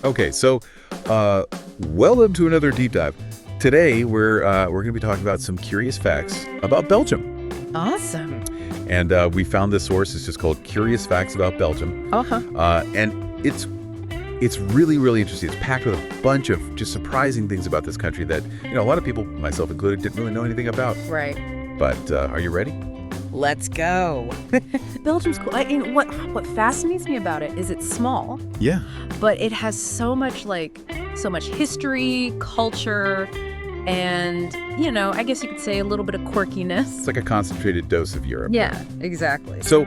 Okay, so welcome to another deep dive. Today we're going to be talking about some curious facts about Belgium. Awesome. And we found this source. It's just called Curious Facts About Belgium. And it's really, really interesting. It's packed with a bunch of just surprising things about this country that, a lot of people, myself included, didn't really know anything about. Right. But are you ready? Let's go. Belgium's cool. What fascinates me about it is it's small, Yeah. but it has so much history, culture, and, I guess you could say a little bit of quirkiness. It's like a concentrated dose of Europe. Yeah, exactly. So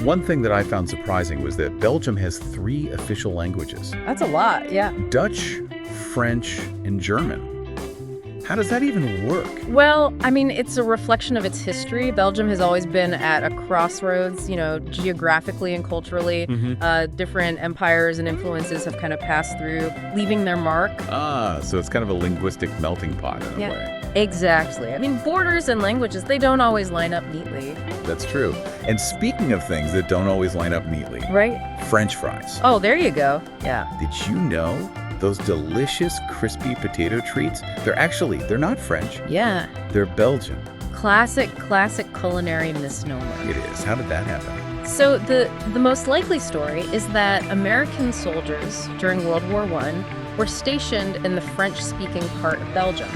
one thing that I found surprising was that Belgium has 3 official languages. That's a lot, yeah. Dutch, French, and German. How does that even work? Well, it's a reflection of its history. Belgium has always been at a crossroads, geographically and culturally. Different empires and influences have kind of passed through, leaving their mark. So it's kind of a linguistic melting pot in a way. Exactly. Borders and languages, they don't always line up neatly. That's true. And speaking of things that don't always line up neatly, right? French fries. Oh, there you go. Yeah. Did you know those delicious crispy potato treats, they're not French. Yeah. They're Belgian. Classic culinary misnomer. It is. How did that happen? So the most likely story is that American soldiers during World War I were stationed in the French-speaking part of Belgium.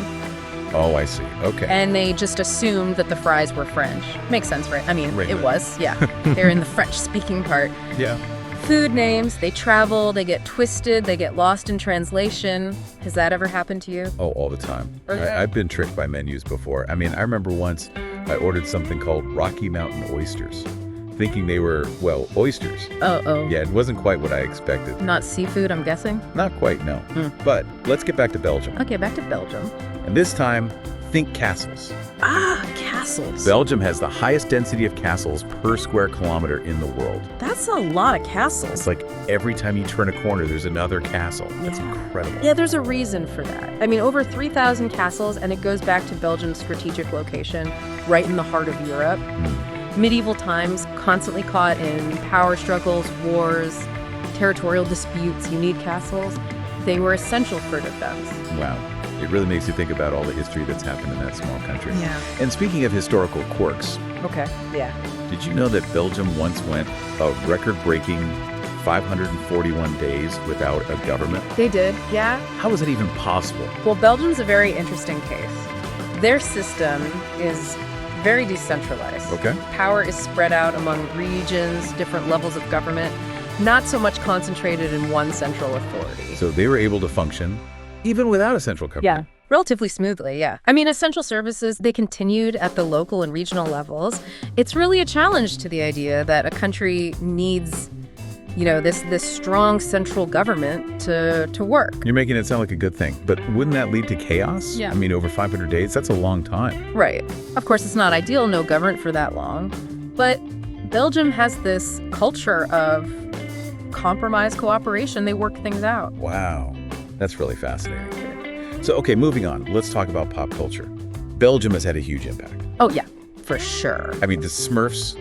Oh, I see. Okay. And they just assumed that the fries were French. Makes sense, right? Right. It was, yeah. They're in the French-speaking part. Yeah. Food names, they travel, they get twisted, they get lost in translation. Has that ever happened to you? Oh, all the time. Okay. I've been tricked by menus before. I remember once I ordered something called Rocky Mountain oysters, thinking they were, oysters. Oh. Yeah, it wasn't quite what I expected. Not seafood, I'm guessing? Not quite, no. But let's get back to Belgium. Okay, back to Belgium. And this time, think castles. Castles. Belgium has the highest density of castles per square kilometer in the world. That's a lot of castles. It's like every time you turn a corner, there's another castle. That's incredible. Yeah, there's a reason for that. Over 3,000 castles, and it goes back to Belgium's strategic location, right in the heart of Europe. Medieval times, constantly caught in power struggles, wars, territorial disputes. You need castles. They were essential for defense. Wow. It really makes you think about all the history that's happened in that small country. Yeah. And speaking of historical quirks, Okay, yeah. did you know that Belgium once went a record-breaking 541 days without a government? They did, yeah. How was that even possible? Well, Belgium's a very interesting case. Their system is very decentralized. Okay. Power is spread out among regions, different levels of government, not so much concentrated in one central authority. So they were able to function even without a central government. Yeah, relatively smoothly, yeah. essential services, they continued at the local and regional levels. It's really a challenge to the idea that a country needs, this strong central government to work. You're making it sound like a good thing, but wouldn't that lead to chaos? Yeah. Over 500 days, that's a long time. Right. Of course, it's not ideal, no government for that long. But Belgium has this culture of compromise, cooperation. They work things out. Wow. That's really fascinating. So, okay, moving on. Let's talk about pop culture. Belgium has had a huge impact. Oh, yeah, for sure. The Smurfs,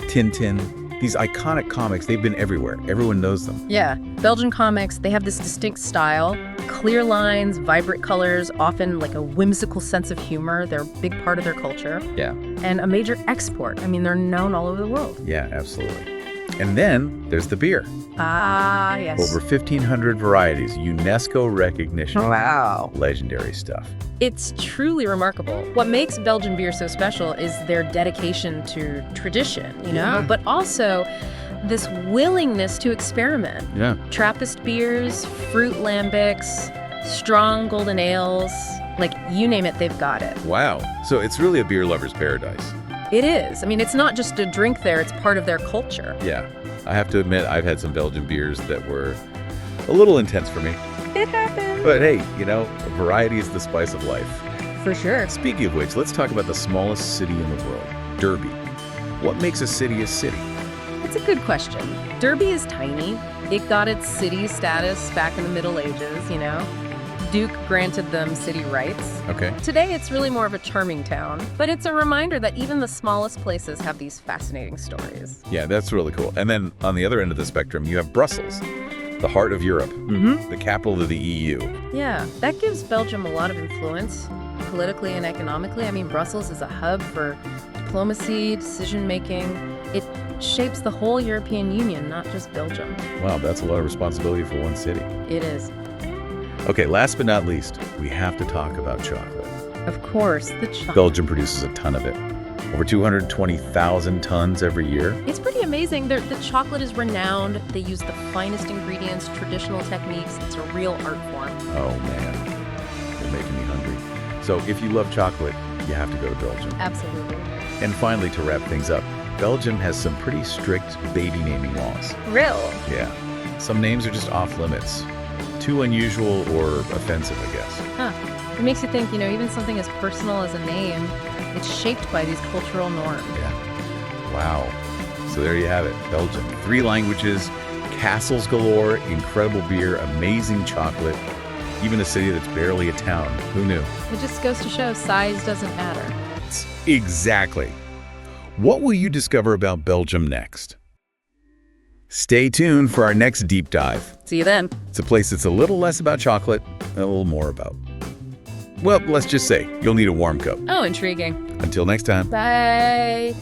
Tintin, these iconic comics, they've been everywhere. Everyone knows them. Yeah. Belgian comics, they have this distinct style, clear lines, vibrant colors, often like a whimsical sense of humor. They're a big part of their culture. Yeah. And a major export. They're known all over the world. Yeah, absolutely. And then there's the beer. Yes. Over 1,500 varieties, UNESCO recognition. Wow. Legendary stuff. It's truly remarkable. What makes Belgian beer so special is their dedication to tradition, but also this willingness to experiment. Yeah. Trappist beers, fruit lambics, strong golden ales, you name it, they've got it. Wow. So it's really a beer lover's paradise. It is. It's not just a drink there, it's part of their culture. Yeah. I have to admit, I've had some Belgian beers that were a little intense for me. It happens. But hey, variety is the spice of life. For sure. Speaking of which, let's talk about the smallest city in the world, Derby. What makes a city a city? It's a good question. Derby is tiny. It got its city status back in the Middle Ages, Duke granted them city rights. Okay. Today, it's really more of a charming town, but it's a reminder that even the smallest places have these fascinating stories. Yeah, that's really cool. And then on the other end of the spectrum, you have Brussels. the heart of Europe, Mm-hmm. the capital of the EU. Yeah, that gives Belgium a lot of influence, politically and economically. I mean, Brussels is a hub for diplomacy, decision-making. It shapes the whole European Union, not just Belgium. Wow, that's a lot of responsibility for one city. It is. Okay, last but not least, we have to talk about chocolate. Of course, the chocolate. Belgium produces a ton of it. Over 220,000 tons every year. It's pretty amazing. The chocolate is renowned. They use the finest ingredients, traditional techniques. It's a real art form. Oh, man. You're making me hungry. So if you love chocolate, you have to go to Belgium. Absolutely. And finally, to wrap things up, Belgium has some pretty strict baby naming laws. Real. Yeah. Some names are just off limits. Too unusual or offensive, I guess. Huh. It makes you think, even something as personal as a name, it's shaped by these cultural norms. Yeah. Wow. So there you have it, Belgium. 3 languages, castles galore, incredible beer, amazing chocolate, even a city that's barely a town. Who knew? It just goes to show size doesn't matter. Exactly. What will you discover about Belgium next? Stay tuned for our next deep dive. See you then. It's a place that's a little less about chocolate and a little more about, well, let's just say you'll need a warm cup. Oh, intriguing. Until next time. Bye.